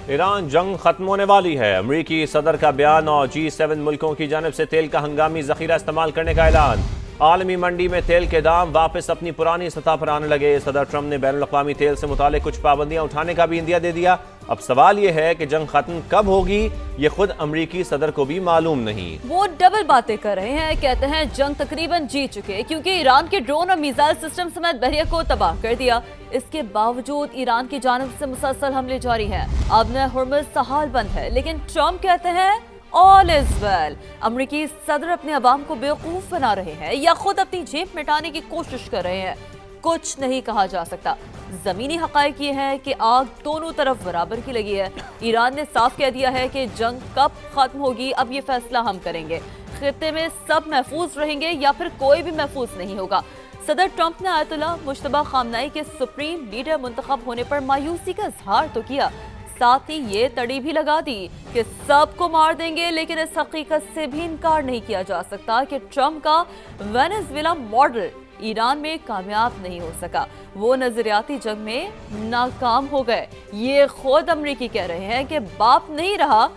Iran जंग खत्म होने वाली है। अमरीकी सदर का बयान और G7 मुल्कों की जानिब से तेल का हंगामी जखीरा इस्तेमाल करने का ऐलान। आलमी मंडी में तेल के दाम वापस अपनी पुरानी सतह पर आने लगे। सदर ट्रंप ने बैनुल अक़वामी तेल से मुतालिक कुछ पाबंदियां उठाने का भी इंदिया दे दिया। अब सवाल यह है कि जंग खत्म कब होगी, ये खुद अमरीकी सदर को भी मालूम नहीं। वो डबल बातें कर रहे हैं। कहते हैं जंग तकरीबन जीत चुके क्योंकि ईरान के ड्रोन और मिसाइल सिस्टम समेत बहरिया को तबाह कर दिया। इसके बावजूद ईरान की जानिब से मुसलसल हमले जारी हैं। अब न हुर्मुज़ का हाल बंद है, लेकिन ट्रंप कहते हैं ऑल इज वेल। अमरीकी सदर अपने अवाम को बेवकूफ बना रहे हैं या खुद अपनी जेब मिटाने की कोशिश कर रहे हैं, कुछ नहीं कहा जा सकता। जमीनी हकायक ये है कि आग दोनों तरफ बराबर की लगी है। ईरान ने साफ कह दिया है कि जंग कब खत्म होगी अब ये फैसला हम करेंगे। खित्ते में सब महफूज रहेंगे या फिर कोई भी महफूज नहीं होगा। सदर ट्रंप ने आयतुल्लाह मुश्तबा खामनाई के सुप्रीम लीडर मुंतखब होने पर मायूसी का इजहार तो किया, साथ ही ये तड़ी भी लगा दी कि सबको मार देंगे, लेकिन इस हकीकत से भी इनकार नहीं किया जा सकता कि ट्रंप का वेनेजुएला मॉडल ईरान में कामयाब नहीं हो सका। वो नजरियाती जंग में नाकाम हो गए। ये खुद अमरीकी कह रहे हैं कि बाप नहीं रहा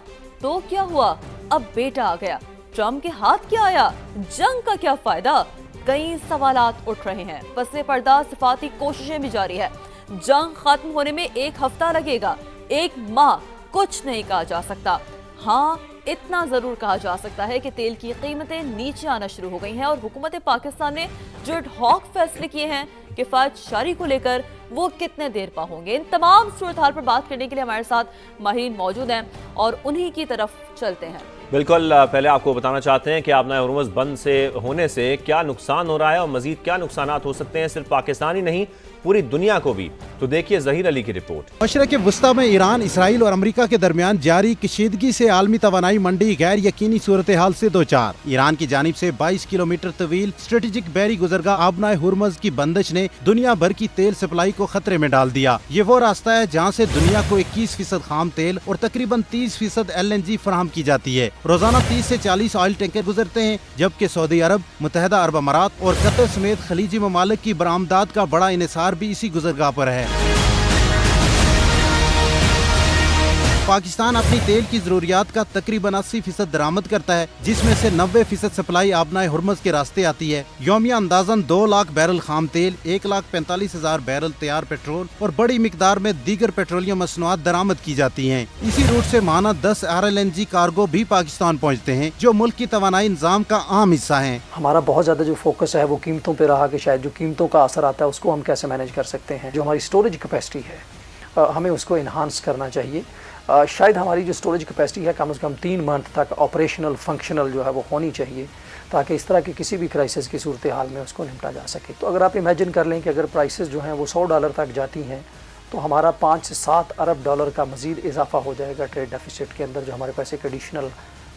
तो क्या हुआ, अब बेटा आ गया। ट्रंप के हाथ क्या आया, जंग का क्या फायदा? कई सवालात उठ रहे हैं। पसे पर्दा सिफाती कोशिशें भी जारी है। जंग खत्म होने में एक हफ्ता लगेगा, एक माह, कुछ नहीं कहा जा सकता। हाँ, इतना जरूर कहा जा सकता है कि तेल की कीमतें नीचे आना शुरू हो गई हैं और हुकूमत पाकिस्तान ने जो एडहॉक फैसले किए हैं किफायत शारी को लेकर, वो कितने देर पा होंगे। इन तमाम सूरत हाल पर बात करने के लिए हमारे साथ माहिरीन मौजूद हैं और उन्हीं की तरफ चलते हैं। बिल्कुल, पहले आपको बताना चाहते हैं कि आबनाए हुर्मुज़ बंद से होने से क्या नुकसान हो रहा है और मजीद क्या नुकसान हो सकते हैं, सिर्फ पाकिस्तान ही नहीं पूरी दुनिया को भी। तो देखिए ज़हीर अली की रिपोर्ट। मशरक़ वुस्ता में ईरान, इसराइल और अमरीका के दरमियान जारी कशीदगी से आलमी तवानाई मंडी गैर यकीनी सूरत हाल से दो चार। ईरान की जानिब से 22 किलोमीटर तवील स्ट्रेटेजिक बहरी गुजरगाह आबनाए हुर्मुज़ की बंदिश ने दुनिया भर की तेल सप्लाई को खतरे में डाल दिया। ये वो रास्ता है जहाँ से दुनिया को 21% खाम तेल और तकरीबन 30% LNG फराहम की जाती है। रोजाना 30 से 40 ऑयल टैंकर गुजरते हैं, जबकि सऊदी अरब, मुत्तहदा अरब अमारात और कतर समेत खलीजी ममालिक की बरामदात का बड़ा इन्हिसार भी इसी गुजरगाह पर है। पाकिस्तान अपनी तेल की जरूरियात का तकरीबन 80% दरामद करता है, जिसमें से 90% सप्लाई आबनाए हुर्मुज़ के रास्ते आती है। यौमिया अंदाजन 2 लाख बैरल खाम तेल, 1,45,000 बैरल तैयार पेट्रोल और बड़ी मिकदार में दीगर पेट्रोलियम मसनूआत दरामद की जाती हैं। इसी रूट से माना 10 RLNG कार्गो भी पाकिस्तान पहुँचते हैं, जो मुल्क की तवानाई निज़ाम का अहम हिस्सा है। हमारा बहुत ज़्यादा जो फोकस है वो कीमतों पर रहा कि शायद जो कीमतों का असर आता है उसको हम कैसे मैनेज कर सकते हैं। जो हमारी स्टोरेज कैपेसिटी है हमें उसको इन्हांस करना चाहिए। शायद हमारी जो स्टोरेज कैपेसिटी है कम से कम 3 मंथ तक ऑपरेशनल फंक्शनल जो है वो होनी चाहिए, ताकि इस तरह की किसी भी क्राइसिस की सूरत हाल में उसको निपटा जा सके। तो अगर आप इमेजिन कर लें कि अगर प्राइसेस जो हैं वो $100 तक जाती हैं तो हमारा 5 से 7 अरब डॉलर का मजीद इजाफा हो जाएगा ट्रेड डेफिसिट के अंदर, जो हमारे पास एक एडिशनल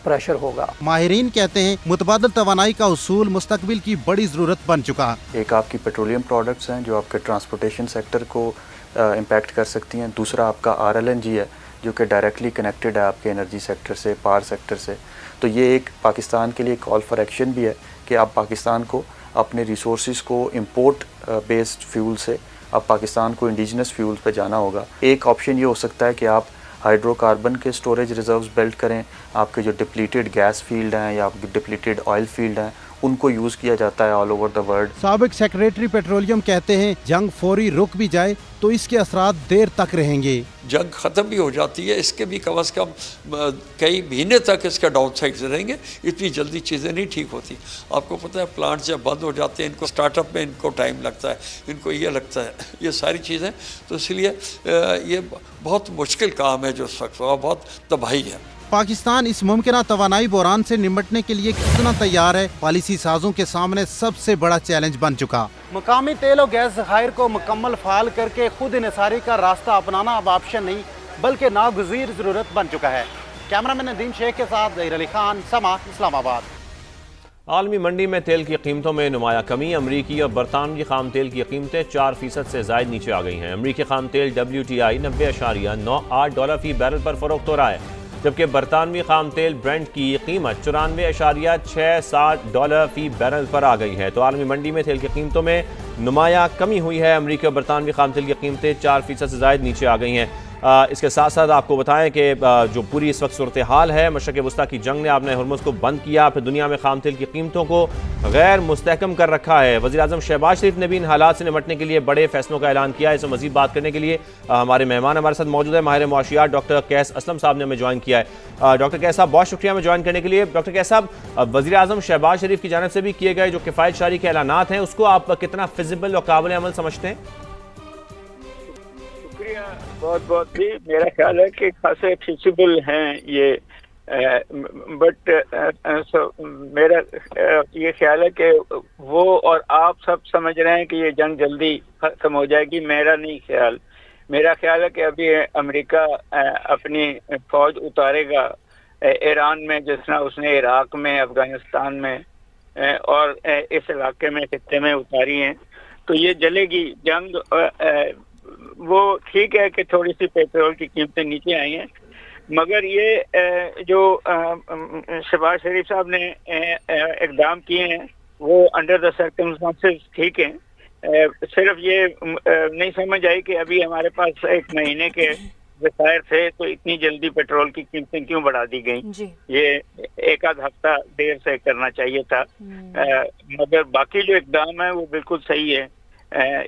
प्रेशर होगा। माहिरीन कहते हैं मुतबादल तवानाई का उसूल मुस्तकबिल की बड़ी जरूरत बन चुका। एक आपकी पेट्रोलियम प्रोडक्ट्स हैं जो आपके ट्रांसपोर्टेशन सेक्टर को इम्पैक्ट कर सकती हैं। दूसरा आपका RLNG है जो कि डायरेक्टली कनेक्टेड है आपके एनर्जी सेक्टर से, पावर सेक्टर से। तो ये एक पाकिस्तान के लिए कॉल फॉर एक्शन भी है कि अब पाकिस्तान को अपने रिसोर्सेज को इंपोर्ट बेस्ड फ्यूल से अब पाकिस्तान को इंडिजिनस फ्यूल पे जाना होगा। एक ऑप्शन ये हो सकता है कि आप हाइड्रोकार्बन के स्टोरेज रिजर्व्स बिल्ड करें। आपके जो डिप्लीटेड गैस फील्ड हैं या आपके डिप्लीटेड ऑयल फील्ड हैं उनको यूज़ किया जाता है ऑल ओवर द वर्ल्ड। साबिक सेक्रेटरी पेट्रोलियम कहते हैं जंग फौरी रुक भी जाए तो इसके असरात देर तक रहेंगे। जंग ख़त्म भी हो जाती है, इसके भी कम अज़ कम कई महीने तक इसके डाउन साइड्स रहेंगे। इतनी जल्दी चीज़ें नहीं ठीक होती। आपको पता है प्लांट जब बंद हो जाते हैं इनको स्टार्टअप में इनको टाइम लगता है, इनको ये लगता है, ये सारी चीज़ें। तो इसलिए ये बहुत मुश्किल काम है जो इस वक्त बहुत तबाही है। पाकिस्तान इस मुमकिन तवानाई बहरान से निपटने के लिए कितना तैयार है, पॉलिसी साजों के सामने सबसे बड़ा चैलेंज बन चुका। मकामी तेल और गैस ज़खायर को मुकम्मल फाल करके खुद इन्हिसारी का रास्ता अपनाना अब ऑप्शन नहीं बल्कि नागुज़ीर ज़रूरत बन चुका है। कैमरामैन नदीम शेख के साथ ज़हीर अली खान, समा, इस्लामाबाद। आलमी मंडी में तेल की कीमतों में नुमाया कमी। अमरीकी और बरतानवी खाम तेल की कीमतें 4% से ज़ायद नीचे आ गई हैं। अमरीकी खाम तेल WTI $90.98 फी बैरल पर फरोख्त हो रहा है, जबकि बरतानवी खाम तेल ब्रेंट की कीमत $94.67 फी बैरल पर आ गई है। तो आलमी मंडी में तेल की कीमतों में नुमाया कमी हुई है। अमरीकी और बरतानवी खाम तेल की कीमतें 4% से ज़ायद नीचे आ गई हैं। इसके साथ साथ आपको बताएं कि जो पूरी इस वक्त सूरत हाल है, मशरक़ वस्ता की जंग ने आपने हुर्मुज़ को बंद किया, फिर दुनिया में खाम तेल की कीमतों को गैर मुस्तहकम कर रखा है। वज़ीर आज़म शहबाज शरीफ ने भी इन हालात से निपटने के लिए बड़े फैसलों का ऐलान किया है। इसे मज़ीद बात करने के लिए हमारे मेहमान हमारे साथ मौजूद है। माहिर मुआशियात डॉक्टर कैस असलम साहब ने हमें ज्वाइन किया है। डॉक्टर कैस साहब, बहुत शुक्रिया हमें ज्वाइन करने के लिए। डॉक्टर कैस साहब, वज़ीर आज़म शहबाज शरीफ की जानिब से भी किए गए जो किफ़ायत शारी के ऐलानात हैं, उसको आप कितना फिजिबल और काबिल अमल समझते हैं? शुक्रिया बहुत बहुत भी। मेरा ख्याल है कि खासे फिजिबल हैं ये, बट मेरा ये ख्याल है कि वो और आप सब समझ रहे हैं कि ये जंग जल्दी खत्म हो जाएगी। मेरा नहीं ख्याल। मेरा ख्याल है कि अभी अमेरिका अपनी फौज उतारेगा ईरान में, जिस तरह उसने इराक में, अफगानिस्तान में और इस इलाके में, खित्ते में उतारी हैं, तो ये जलेगी जंग। वो ठीक है कि थोड़ी सी पेट्रोल की कीमतें नीचे आई हैं, मगर ये जो शहबाज शरीफ साहब ने इकदाम किए हैं वो अंडर द सर्कमस्टांसेस ठीक हैं। सिर्फ ये नहीं समझ आई कि अभी हमारे पास 1 महीने के ज़खायर थे, तो इतनी जल्दी पेट्रोल की कीमतें क्यों बढ़ा दी गई। ये एक आध हफ्ता देर से करना चाहिए था। मगर बाकी जो इकदाम है वो बिल्कुल सही है।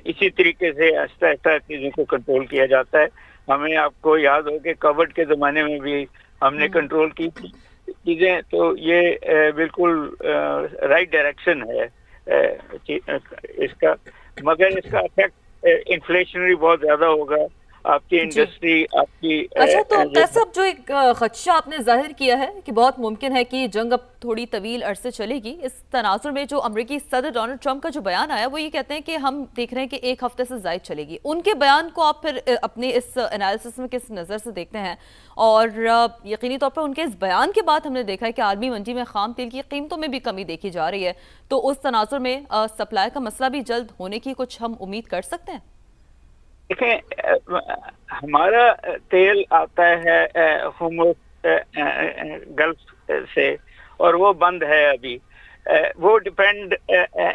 इसी तरीके से आहिस्ता आहिस्ता चीज़ों को कंट्रोल किया जाता है। हमें, आपको याद हो कि कोविड के ज़माने में भी हमने कंट्रोल की थी चीज़ें, तो ये बिल्कुल राइट डायरेक्शन है इसका। मगर इसका इफेक्ट इन्फ्लेशनरी बहुत ज़्यादा होगा। आपकी इंडस्ट्री, आपकी अच्छा, तो कैसा जो एक खदशा आपने जाहिर किया है कि बहुत मुमकिन है कि जंग अब थोड़ी तवील अरसे चलेगी, इस तनाजुर में जो अमेरिकी सदर डोनाल्ड ट्रंप का जो बयान आया वो ये कहते हैं कि हम देख रहे हैं कि 1 हफ्ते से ज़ायद चलेगी। उनके बयान को आप फिर अपने इस एनालिसिस में किस नज़र से देखते हैं? और यकीनी तौर पर उनके इस बयान के बाद हमने देखा है कि आलमी मंडी में खाम तेल की कीमतों में भी कमी देखी जा रही है, तो उस तनाजुर में सप्लाई का मसला भी जल्द होने की कुछ हम उम्मीद कर सकते हैं? देखें, हमारा तेल आता है हुर्मुज़ गल्फ से और वो बंद है अभी। वो डिपेंड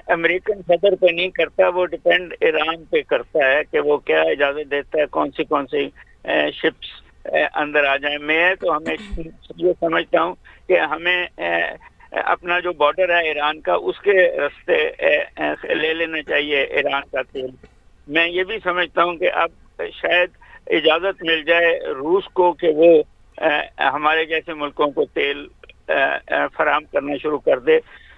अमेरिकन सदर पे नहीं करता, वो डिपेंड ईरान पे करता है कि वो क्या इजाज़त देता है, कौन सी शिप्स अंदर आ जाए। मैं तो हमें ये समझता हूँ कि हमें अपना जो बॉर्डर है ईरान का, उसके रास्ते ले लेना चाहिए ईरान का तेल। मैं ये भी समझता हूँ कि अब शायद इजाज़त मिल जाए रूस को कि वो हमारे जैसे मुल्कों को तेल फराहम करना शुरू कर दे,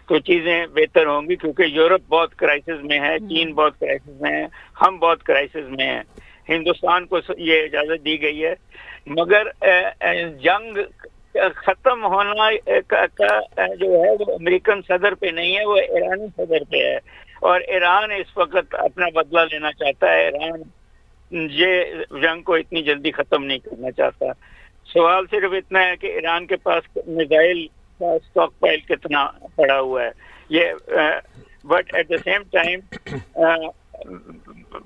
तो चीज़ें बेहतर होंगी। क्योंकि यूरोप बहुत क्राइसिस में है, चीन बहुत क्राइसिस में है, हम बहुत क्राइसिस में हैं। हिंदुस्तान को ये इजाज़त दी गई है, मगर जंग ख़त्म होना का जो है वो अमेरिकन सदर पे नहीं है, वो ईरानी सदर पे है। और ईरान इस वक्त अपना बदला लेना चाहता है। ईरान ये जंग को इतनी जल्दी ख़त्म नहीं करना चाहता। सवाल सिर्फ इतना है कि ईरान के पास मिसाइल का स्टॉक पाइल कितना पड़ा हुआ है ये। But at the same time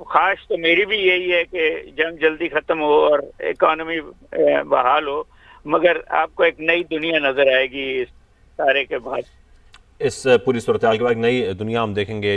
ख्वाहिश तो मेरी भी यही है कि जंग जल्दी ख़त्म हो और इकॉनमी बहाल हो, मगर आपको एक नई दुनिया नज़र आएगी इस सारे के बाद। इस पूरी सूरत हाल के बाद नई दुनिया हम देखेंगे।